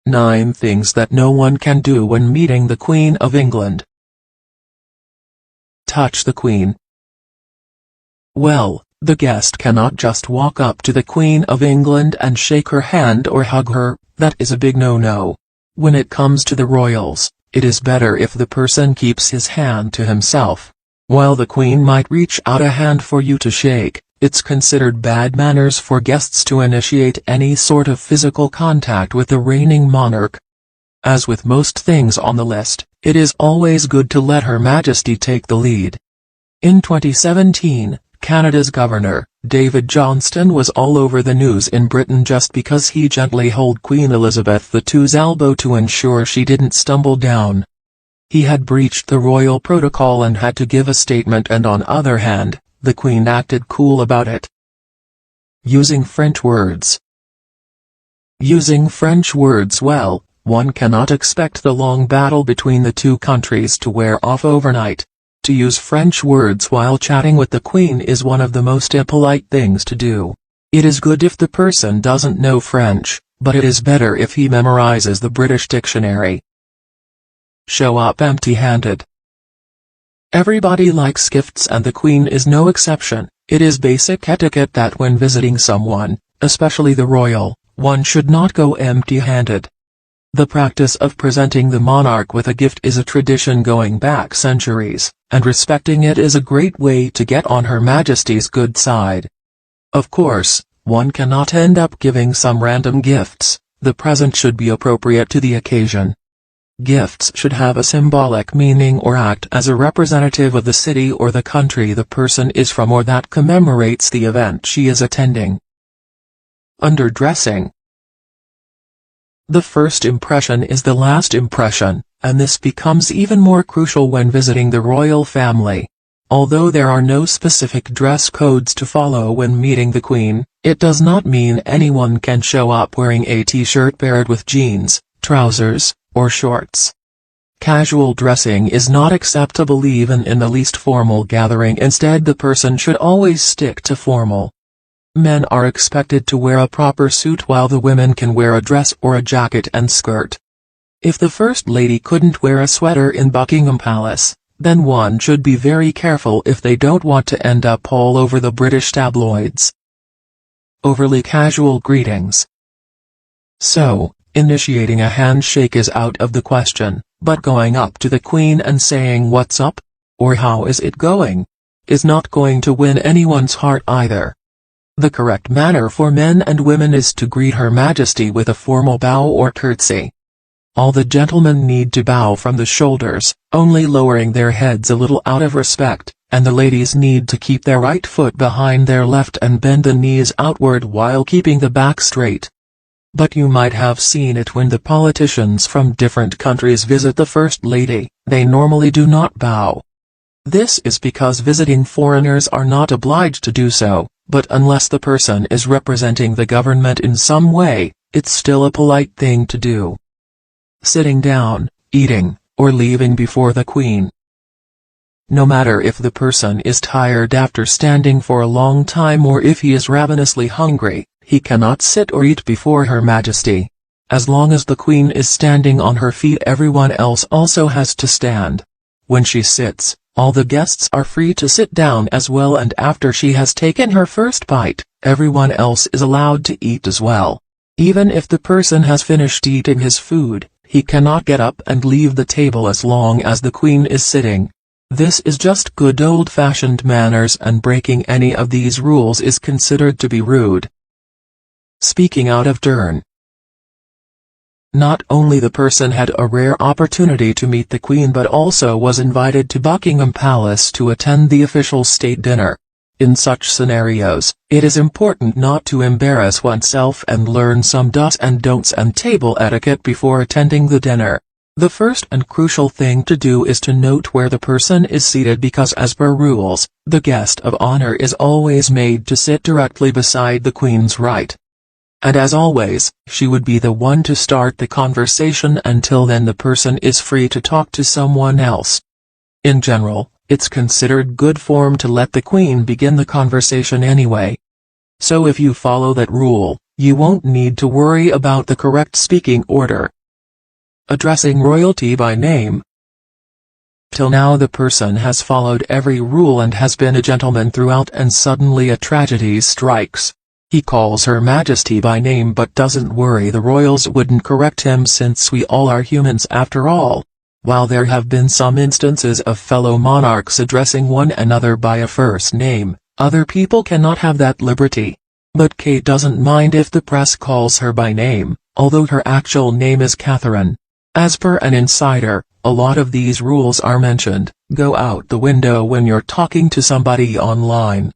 9 things that no one can do when meeting the Queen of England. Touch the Queen. Well, the guest cannot just walk up to the Queen of England and shake her hand or hug her. That is a big no-no. When it comes to the royals, it is better if the person keeps his hand to himself. While the Queen might reach out a hand for you to shake, it's considered bad manners for guests to initiate any sort of physical contact with the reigning monarch. As with most things on the list, it is always good to let Her Majesty take the lead. In 2017, Canada's Governor, David Johnston, was all over the news in Britain just because he gently held Queen Elizabeth II's elbow to ensure she didn't stumble down. He had breached the royal protocol and had to give a statement, and on other hand, the Queen acted cool about it. Using French words. Using French words well, one cannot expect the long battle between the two countries to wear off overnight. To use French words while chatting with the Queen is one of the most impolite things to do. It is good if the person doesn't know French, but it is better if he memorizes the British dictionary. Show up empty-handed. Everybody likes gifts and the Queen is no exception. It is basic etiquette that when visiting someone, especially the royal, one should not go empty-handed. The practice of presenting the monarch with a gift is a tradition going back centuries, and respecting it is a great way to get on Her Majesty's good side. Of course, one cannot end up giving some random gifts. The present should be appropriate to the occasion. Gifts should have a symbolic meaning or act as a representative of the city or the country the person is from, or that commemorates the event she is attending. Underdressing. The first impression is the last impression, and this becomes even more crucial when visiting the royal family. Although there are no specific dress codes to follow when meeting the Queen, it does not mean anyone can show up wearing a t-shirt paired with jeans, trousers, or shorts. Casual dressing is not acceptable even in the least formal gathering. Instead, the person should always stick to formal. Men are expected to wear a proper suit while the women can wear a dress or a jacket and skirt. If the First Lady couldn't wear a sweater in Buckingham Palace, then one should be very careful if they don't want to end up all over the British tabloids. Overly casual greetings. So, initiating a handshake is out of the question, but going up to the Queen and saying "What's up?" or "How is it going?" is not going to win anyone's heart either. The correct manner for men and women is to greet Her Majesty with a formal bow or curtsy. All the gentlemen need to bow from the shoulders, only lowering their heads a little out of respect, and the ladies need to keep their right foot behind their left and bend the knees outward while keeping the back straight. But you might have seen it when the politicians from different countries visit the First Lady. They normally do not bow. This is because visiting foreigners are not obliged to do so, but unless the person is representing the government in some way, it's still a polite thing to do. Sitting down, eating, or leaving before the Queen. No matter if the person is tired after standing for a long time or if he is ravenously hungry, he cannot sit or eat before Her Majesty. As long as the Queen is standing on her feet, everyone else also has to stand. When she sits, all the guests are free to sit down as well, and after she has taken her first bite, everyone else is allowed to eat as well. Even if the person has finished eating his food, he cannot get up and leave the table as long as the Queen is sitting. This is just good old-fashioned manners, and breaking any of these rules is considered to be rude. Speaking out of turn. Not only the person had a rare opportunity to meet the Queen but also was invited to Buckingham Palace to attend the official state dinner. In such scenarios, it is important not to embarrass oneself and learn some do's and don'ts and table etiquette before attending the dinner. The first and crucial thing to do is to note where the person is seated, because as per rules, the guest of honor is always made to sit directly beside the Queen's right. And as always, she would be the one to start the conversation. Until then, the person is free to talk to someone else. In general, it's considered good form to let the Queen begin the conversation anyway. So if you follow that rule, you won't need to worry about the correct speaking order. addressing royalty by name. Till now the person has followed every rule and has been a gentleman throughout, and suddenly a tragedy strikes. He calls Her Majesty by name but doesn't worry, the royals wouldn't correct him since we all are humans after all. While there have been some instances of fellow monarchs addressing one another by a first name, other people cannot have that liberty. But Kate doesn't mind if the press calls her by name, although her actual name is Catherine. As per an insider, a lot of these rules are mentioned, go out the window when you're talking to somebody online.